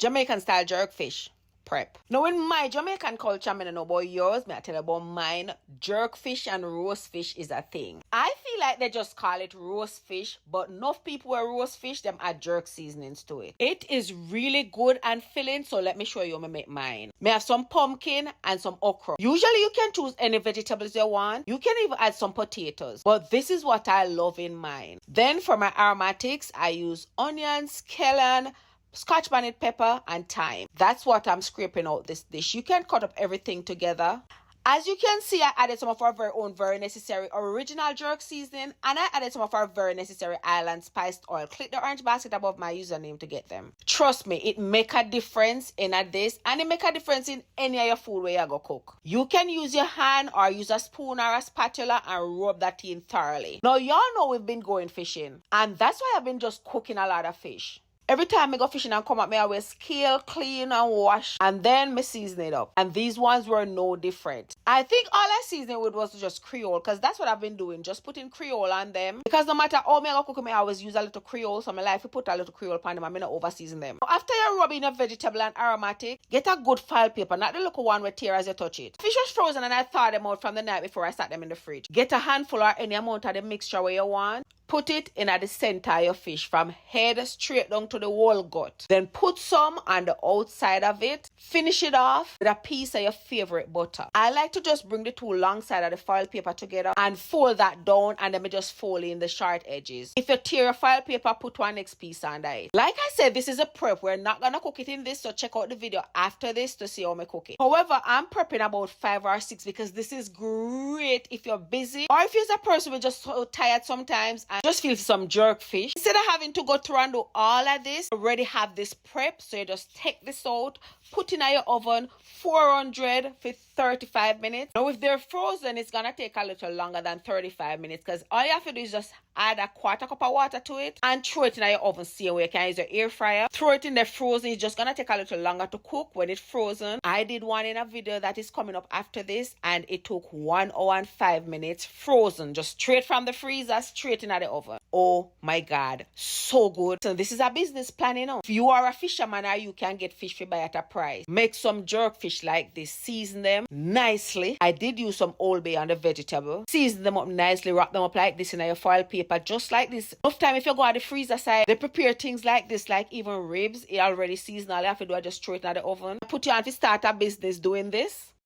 Jamaican style jerk fish prep. Now in my Jamaican culture, I don't know about yours, I tell you about mine, jerk fish and roast fish is a thing. I feel like they just call it roast fish, but enough people who roast fish, them add jerk seasonings to it. It is really good and filling, so let me show you how I make mine. I have some pumpkin and some okra. Usually you can choose any vegetables you want. You can even add some potatoes, but this is what I love in mine. Then for my aromatics, I use onions, scallion, Scotch bonnet pepper, and thyme. That's what I'm scraping out this dish. You can cut up everything together. As you can see, I added some of our very own very necessary original jerk seasoning, and I added some of our very necessary island spiced oil. Click the orange basket above my username to get them. Trust me, it make a difference in this, and it make a difference in any of your food where you go cook. You can use your hand or use a spoon or a spatula and rub that in thoroughly. Now, y'all know we've been going fishing, and that's why I've been just cooking a lot of fish. Every time I go fishing and come up, I always scale, clean, and wash, and then I season it up. And these ones were no different. I think all I seasoned with was just Creole, because that's what I've been doing, just putting Creole on them. Because no matter how I go cook, I always use a little Creole, so my life to put a little Creole on them, I'm not over season them. After you're rubbing your vegetable and aromatic, get a good file paper, not the little one with tear as you touch it. Fish was frozen and I thawed them out from the night before I sat them in the fridge. Get a handful or any amount of the mixture where you want. Put it in at the center of your fish from head straight down to the whole gut. Then put some on the outside of it. Finish it off with a piece of your favorite butter. I like to just bring the two long sides of the foil paper together and fold that down, and then me just fold in the short edges. If you tear your foil paper, put one next piece under it. Like I said, this is a prep. We're not gonna cook it in this, so check out the video after this to see how I cook it. However, I'm prepping about 5 or 6 because this is great if you're busy or if you're a person who's just so tired sometimes and just feel some jerk fish. Instead of having to go through and do all of this, you already have this prep, so you just take this out, put in your oven 400 for 35 minutes. Now if they're frozen, it's gonna take a little longer than 35 minutes because all you have to do is just add a quarter cup of water to it and throw it in your oven. See where you can use your air fryer. Throw it in there frozen. It's just gonna take a little longer to cook when it's frozen. I did one in a video that is coming up after this, and it took 1 hour and 5 minutes frozen, just straight from the freezer, straight in the oven. Oh my God, so good. So this is a business plan, you know. If you are a fisherman or you can get fish for buy at a price, make some jerk fish like this, season them nicely. I did use some Old Bay on the vegetable. Season them up nicely, wrap them up like this in your foil paper, just like this. Enough time if you go at the freezer side, they prepare things like this, like even ribs, it already seasoned. All you have to do is just throw it in the oven. Put you on to start a business doing this.